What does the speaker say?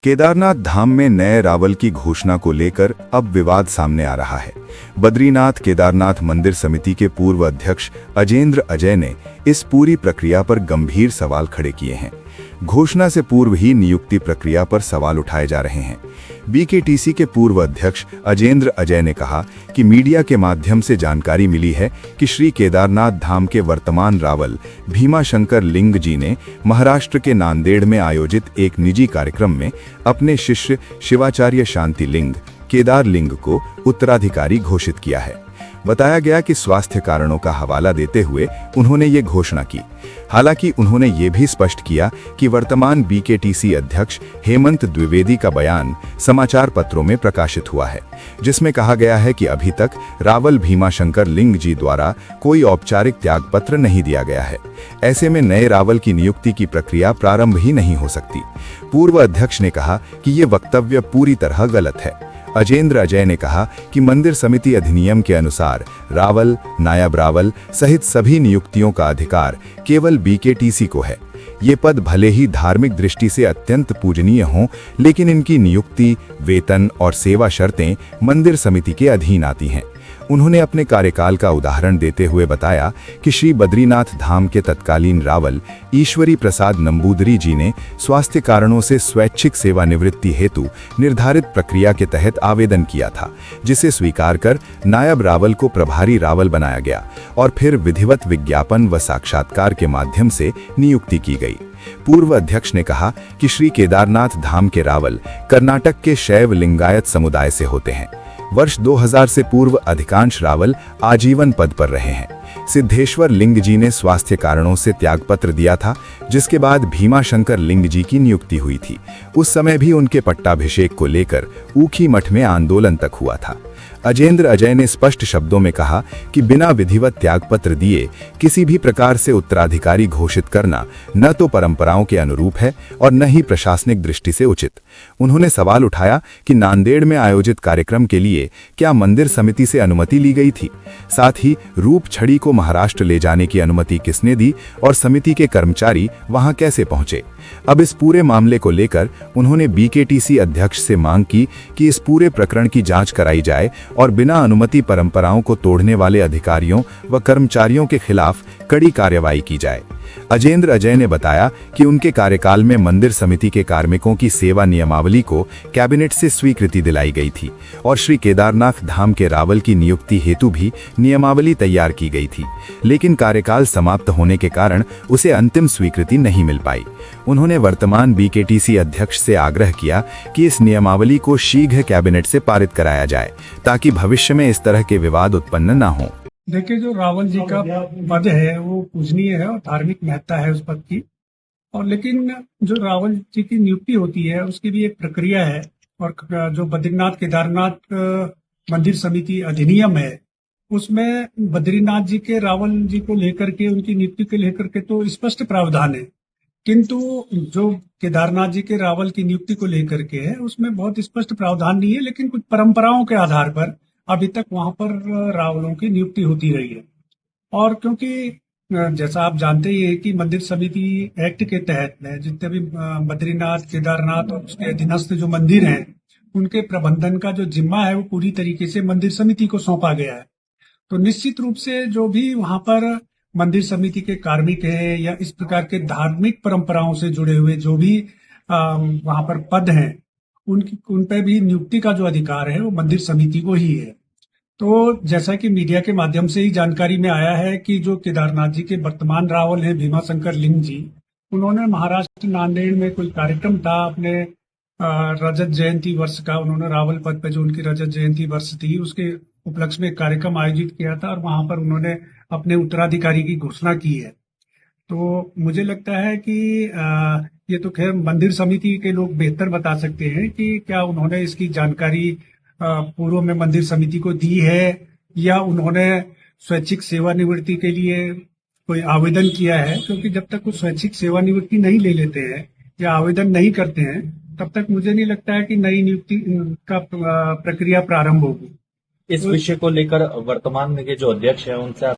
केदारनाथ धाम में नए रावल की घोषणा को लेकर अब विवाद सामने आ रहा है। बद्रीनाथ केदारनाथ मंदिर समिति के पूर्व अध्यक्ष अजेंद्र अजय ने इस पूरी प्रक्रिया पर गंभीर सवाल खड़े किए हैं। घोषणा से पूर्व ही नियुक्ति प्रक्रिया पर सवाल उठाए जा रहे हैं। बीकेटीसी के पूर्व अध्यक्ष अजेंद्र अजय ने कहा कि मीडिया के माध्यम से जानकारी मिली है कि श्री केदारनाथ धाम के वर्तमान रावल भीमाशंकर लिंग जी ने महाराष्ट्र के नांदेड़ में आयोजित एक निजी कार्यक्रम में अपने शिष्य शिवाचार्य शांति लिंग केदार लिंग को उत्तराधिकारी घोषित किया है। बताया गया कि स्वास्थ्य कारणों का हवाला देते हुए उन्होंने ये घोषणा की। हालांकि उन्होंने ये भी स्पष्ट किया कि वर्तमान बीकेटीसी अध्यक्ष हेमंत द्विवेदी का बयान समाचार पत्रों में प्रकाशित हुआ है, जिसमें कहा गया है कि अभी तक रावल भीमाशंकर लिंग जी द्वारा कोई औपचारिक त्यागपत्र नहीं दिया गया है। ऐसे में नए रावल की नियुक्ति की प्रक्रिया प्रारंभ ही नहीं हो सकती। पूर्व अध्यक्ष ने कहा कि ये वक्तव्य पूरी तरह गलत है। अजेंद्र अजय ने कहा कि मंदिर समिति अधिनियम के अनुसार रावल, नायब रावल सहित सभी नियुक्तियों का अधिकार केवल बीकेटीसी को है। ये पद भले ही धार्मिक दृष्टि से अत्यंत पूजनीय हों, लेकिन इनकी नियुक्ति, वेतन और सेवा शर्तें मंदिर समिति के अधीन आती हैं। उन्होंने अपने कार्यकाल का उदाहरण देते हुए बताया कि श्री बद्रीनाथ धाम के तत्कालीन रावल ईश्वरी प्रसाद नंबूदरी जी ने स्वास्थ्य कारणों से स्वैच्छिक सेवानिवृत्ति हेतु निर्धारित प्रक्रिया के तहत आवेदन किया था, जिसे स्वीकार कर नायब रावल को प्रभारी रावल बनाया गया और फिर विधिवत विज्ञापन व साक्षात्कार के माध्यम से नियुक्ति की गई। पूर्व अध्यक्ष ने कहा कि श्री केदारनाथ धाम के रावल कर्नाटक के शैव लिंगायत समुदाय से होते हैं। वर्ष 2000 से पूर्व अधिकांश रावल आजीवन पद पर रहे हैं। सिद्धेश्वर लिंग जी ने स्वास्थ्य कारणों से त्यागपत्र दिया था, जिसके बाद भीमाशंकर लिंग जी की नियुक्ति हुई थी। उस समय भी उनके पट्टाभिषेक को लेकर ऊखी मठ में आंदोलन तक हुआ था। अजेंद्र अजय ने स्पष्ट शब्दों में कहा कि बिना विधिवत त्यागपत्र दिए किसी भी प्रकार से उत्तराधिकारी घोषित करना न तो परंपराओं के अनुरूप है और न ही प्रशासनिक दृष्टि से उचित। उन्होंने सवाल उठाया कि नांदेड़ में आयोजित कार्यक्रम के लिए क्या मंदिर समिति से अनुमति ली गई थी? साथ ही रूप छड़ी को महाराष्ट्र ले जाने की अनुमति किसने दी और समिति के कर्मचारी वहां कैसे पहुंचे? अब इस पूरे मामले को लेकर उन्होंने बीकेटीसी अध्यक्ष से मांग की कि इस पूरे प्रकरण की जांच कराई जाए और बिना अनुमति परंपराओं को तोड़ने वाले अधिकारियों व कर्मचारियों के खिलाफ कड़ी कार्रवाई की जाए। अजेंद्र अजय ने बताया कि उनके कार्यकाल में मंदिर समिति के कार्मिकों की सेवा नियमावली को कैबिनेट से स्वीकृति दिलाई गई थी और श्री केदारनाथ धाम के रावल की नियुक्ति हेतु भी नियमावली तैयार की गई थी, लेकिन कार्यकाल समाप्त होने के कारण उसे अंतिम स्वीकृति नहीं मिल पाई। उन्होंने वर्तमान बीकेटीसी अध्यक्ष से आग्रह किया कि इस नियमावली को शीघ्र कैबिनेट से पारित कराया जाए, ताकि भविष्य में इस तरह के विवाद उत्पन्न न हो। देखिए, जो रावल जी का पद है वो पूजनीय है और धार्मिक महत्ता है उस पद की, और लेकिन जो रावल जी की नियुक्ति होती है उसकी भी एक प्रक्रिया है। और जो बद्रीनाथ केदारनाथ मंदिर समिति अधिनियम है उसमें बद्रीनाथ जी के रावल जी को लेकर के, उनकी नियुक्ति को लेकर के तो स्पष्ट प्रावधान है, किंतु जो केदारनाथ जी के रावल की नियुक्ति को लेकर के है उसमें बहुत स्पष्ट प्रावधान नहीं है। लेकिन कुछ परंपराओं के आधार पर अभी तक वहां पर रावलों की नियुक्ति होती रही है। और क्योंकि जैसा आप जानते ही है कि मंदिर समिति एक्ट के तहत में जितने भी बद्रीनाथ केदारनाथ और उसके अधीनस्थ जो मंदिर हैं उनके प्रबंधन का जो जिम्मा है वो पूरी तरीके से मंदिर समिति को सौंपा गया है। तो निश्चित रूप से जो भी वहां पर मंदिर समिति के कार्मिक हैं या इस प्रकार के धार्मिक परंपराओं से जुड़े हुए जो भी वहां पर पद हैं उन पे भी नियुक्ति का जो अधिकार है वो मंदिर समिति को ही है। तो जैसा कि मीडिया के माध्यम से ही जानकारी में आया है कि जो केदारनाथ जी के वर्तमान रावल हैं भीमाशंकर लिंग जी, उन्होंने महाराष्ट्र नांदेड़ में कोई कार्यक्रम था अपने रजत जयंती वर्ष का, उन्होंने रावल पद पे जो उनकी रजत जयंती वर्ष थी उसके उपलक्ष्य में कार्यक्रम आयोजित किया था और वहां पर उन्होंने अपने उत्तराधिकारी की घोषणा की है। तो मुझे लगता है कि ये तो खैर मंदिर समिति के लोग बेहतर बता सकते हैं कि क्या उन्होंने इसकी जानकारी पूर्व में मंदिर समिति को दी है या उन्होंने स्वैच्छिक सेवानिवृत्ति के लिए कोई आवेदन किया है। क्योंकि जब तक वो स्वैच्छिक सेवानिवृत्ति नहीं ले लेते हैं या आवेदन नहीं करते हैं तब तक मुझे नहीं लगता है कि नई नियुक्ति का प्रक्रिया प्रारंभ होगी। इस विषय को लेकर वर्तमान में के जो अध्यक्ष है उनसे